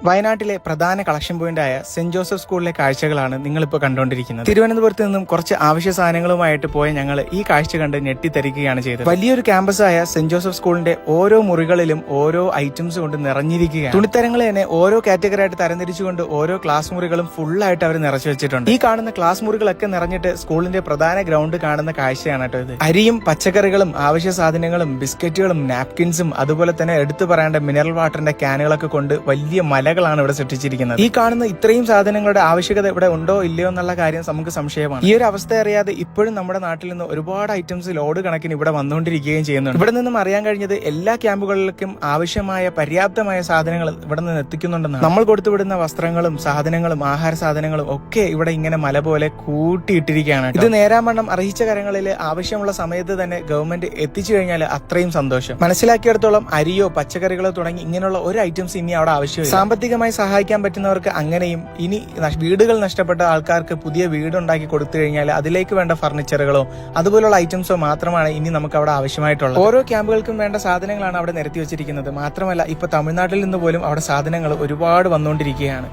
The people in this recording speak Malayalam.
വയനാട്ടിലെ പ്രധാന കളക്ഷൻ പോയിന്റായ സെന്റ് ജോസഫ് സ്കൂളിലെ കാഴ്ചകളാണ് നിങ്ങളിപ്പോൾ കണ്ടുകൊണ്ടിരിക്കുന്നത്. തിരുവനന്തപുരത്ത് നിന്നും കുറച്ച് ആവശ്യ സാധനങ്ങളുമായിട്ട് പോയ ഞങ്ങൾ ഈ കാഴ്ച കണ്ട് ഞെട്ടിത്തരിക്കുകയാണ് ചെയ്തത്. വലിയൊരു ക്യാമ്പസായ സെന്റ് ജോസഫ് സ്കൂളിന്റെ ഓരോ മുറികളിലും ഓരോ ഐറ്റംസ് കൊണ്ട് നിറഞ്ഞിരിക്കുകയാണ്. തുണിത്തരങ്ങൾ തന്നെ ഓരോ കാറ്റഗറി ആയിട്ട് തരംതിരിച്ചുകൊണ്ട് ഓരോ ക്ലാസ് മുറികളും ഫുള്ളായിട്ട് അവർ നിറച്ചു വെച്ചിട്ടുണ്ട്. ഈ കാണുന്ന ക്ലാസ് മുറികളൊക്കെ നിറഞ്ഞിട്ട് സ്കൂളിന്റെ പ്രധാന ഗ്രൗണ്ട് കാണുന്ന കാഴ്ചയാണ് കേട്ടോ ഇത്. അരിയും പച്ചക്കറികളും ആവശ്യ സാധനങ്ങളും ബിസ്ക്കറ്റുകളും നാപ്കിൻസും അതുപോലെ തന്നെ എടുത്തു പറയേണ്ട മിനറൽ വാട്ടറിന്റെ ക്യാനുകളൊക്കെ കൊണ്ട് വലിയ മലകളാണ് ഇവിടെ സൃഷ്ടിച്ചിരിക്കുന്നത്. ഈ കാണുന്ന ഇത്രയും സാധനങ്ങളുടെ ആവശ്യകത ഇവിടെ ഉണ്ടോ ഇല്ലയോ എന്നുള്ള കാര്യം നമുക്ക് സംശയമാണ്. ഈ ഒരു അവസ്ഥ അറിയാതെ ഇപ്പോഴും നമ്മുടെ നാട്ടിൽ നിന്ന് ഒരുപാട് ഐറ്റംസ് ലോഡ് കണക്കിന് ഇവിടെ വന്നുകൊണ്ടിരിക്കുകയും ചെയ്യുന്നുണ്ട്. ഇവിടെ നിന്നും അറിയാൻ കഴിഞ്ഞത് എല്ലാ ക്യാമ്പുകളിലേക്കും ആവശ്യമായ പര്യാപ്തമായ സാധനങ്ങൾ ഇവിടെ നിന്ന് എത്തിക്കുന്നുണ്ടെന്നാണ്. നമ്മൾ കൊടുത്തുവിടുന്ന വസ്ത്രങ്ങളും സാധനങ്ങളും ആഹാര സാധനങ്ങളും ഒക്കെ ഇവിടെ ഇങ്ങനെ മല പോലെ കൂട്ടിയിട്ടിരിക്കുകയാണ്. ഇത് നേരാവണ്ണം അർഹിച്ച കരങ്ങളിൽ ആവശ്യമുള്ള സമയത്ത് തന്നെ ഗവൺമെന്റ് എത്തിച്ചു കഴിഞ്ഞാൽ അത്രയും സന്തോഷം. മനസ്സിലാക്കിയിടത്തോളം അരിയോ പച്ചക്കറികളോ തുടങ്ങി ഇങ്ങനെയുള്ള ഒരു ഐറ്റംസ് ഇനി അവിടെ ആവശ്യമില്ല. സാമ്പത്തികമായി സഹായിക്കാൻ പറ്റുന്നവർക്ക് അങ്ങനെയും, ഇനി വീടുകൾ നഷ്ടപ്പെട്ട ആൾക്കാർക്ക് പുതിയ വീടുണ്ടാക്കി കൊടുത്തു കഴിഞ്ഞാൽ അതിലേക്ക് വേണ്ട ഫർണിച്ചറുകളോ അതുപോലുള്ള ഐറ്റംസോ മാത്രമാണ് ഇനി നമുക്ക് അവിടെ ആവശ്യമായിട്ടുള്ളത്. ഓരോ ക്യാമ്പുകൾക്കും വേണ്ട സാധനങ്ങളാണ് അവിടെ നിരത്തി വെച്ചിരിക്കുന്നത്. മാത്രമല്ല ഇപ്പൊ തമിഴ്നാട്ടിൽ നിന്ന് പോലും അവിടെ സാധനങ്ങൾ ഒരുപാട് വന്നുകൊണ്ടിരിക്കുകയാണ്.